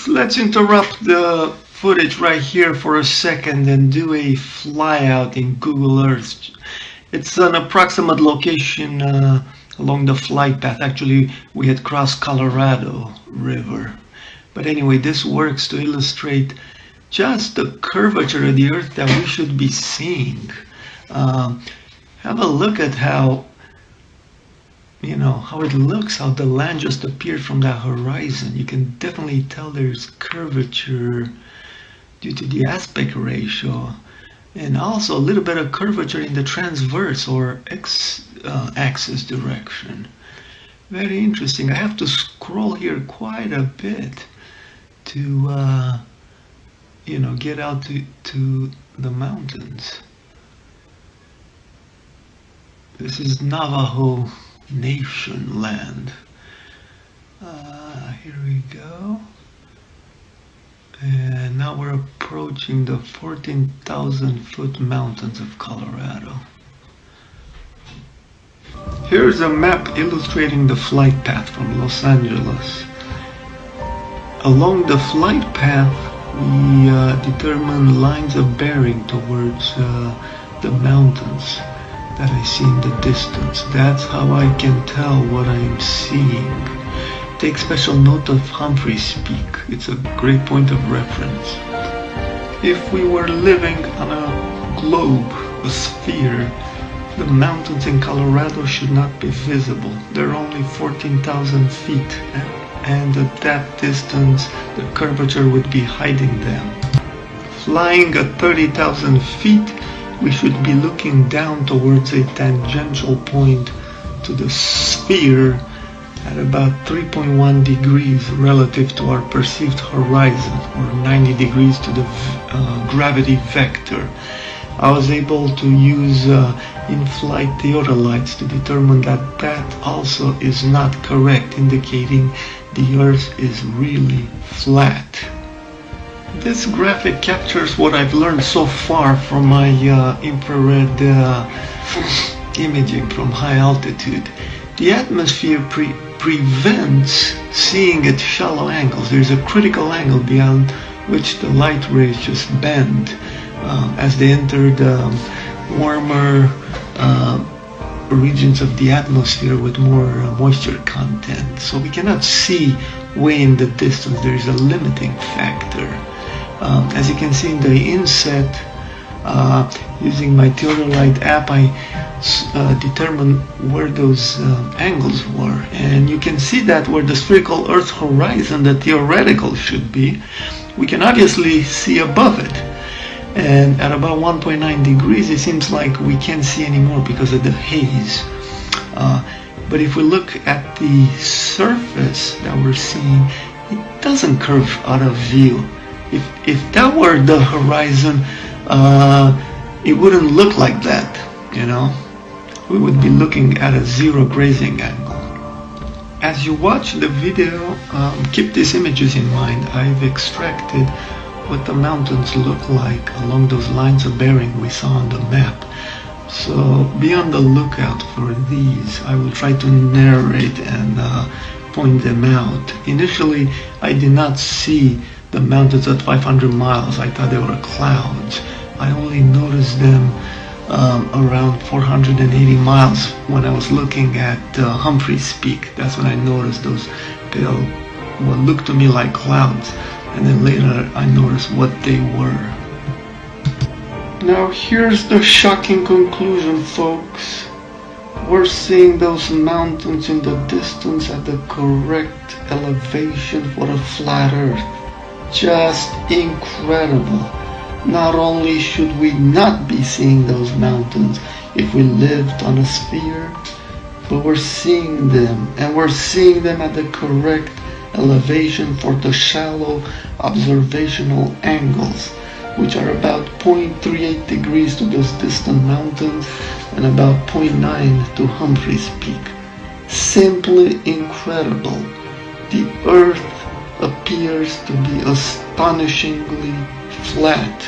Let's interrupt the footage right here for a second and do a flyout in Google Earth. It's an approximate location along the flight path. Actually, we had crossed Colorado River. But anyway, this works to illustrate just the curvature of the Earth that we should be seeing. Have a look at how it looks, how the land just appeared from that horizon. You can definitely tell there's curvature due to the aspect ratio, and also a little bit of curvature in the transverse or x-axis direction. Very interesting. I have to scroll here quite a bit to get out to the mountains. This is Navajo Nation land. Here we go. And now we're approaching the 14,000-foot mountains of Colorado. Here's a map illustrating the flight path from Los Angeles. Along the flight path, we determine lines of bearing towards the mountains that I see in the distance. That's how I can tell what I am seeing. Take special note of Humphrey's Peak. It's a great point of reference. If we were living on a globe, a sphere, the mountains in Colorado should not be visible. They're only 14,000 feet, and at that distance, the curvature would be hiding them. Flying at 30,000 feet, we should be looking down towards a tangential point to the sphere at about 3.1 degrees relative to our perceived horizon, or 90 degrees to the gravity vector. I was able to use in-flight theodolites to determine that that also is not correct, indicating the Earth is really flat. This graphic captures what I've learned so far from my infrared imaging from high altitude. The atmosphere prevents seeing at shallow angles. There's a critical angle beyond which the light rays just bend as they enter the warmer regions of the atmosphere with more moisture content. So we cannot see way in the distance. There is a limiting factor. As you can see in the inset, using my theodolite app, I determined where those angles were, and you can see that where the spherical Earth horizon, the theoretical, should be, we can obviously see above it. And at about 1.9 degrees, it seems like we can't see anymore because of the haze. But if we look at the surface that we're seeing, it doesn't curve out of view. If that were the horizon, it wouldn't look like that, We would be looking at a zero grazing angle. As you watch the video, keep these images in mind. I've extracted what the mountains look like along those lines of bearing we saw on the map. So be on the lookout for these. I will try to narrate and point them out. Initially, I did not see the mountains at 500 miles. I thought they were clouds. I only noticed them around 480 miles when I was looking at Humphrey's Peak. That's when I noticed those pale, what looked to me like clouds, and then later I noticed what they were. Now here's the shocking conclusion, folks. We're seeing those mountains in the distance at the correct elevation for a flat Earth. Just incredible. Not only should we not be seeing those mountains if we lived on a sphere, but we're seeing them, and we're seeing them at the correct elevation for the shallow observational angles, which are about 0.38 degrees to those distant mountains and about 0.9 to Humphrey's Peak. Simply incredible. The Earth appears to be astonishingly flat.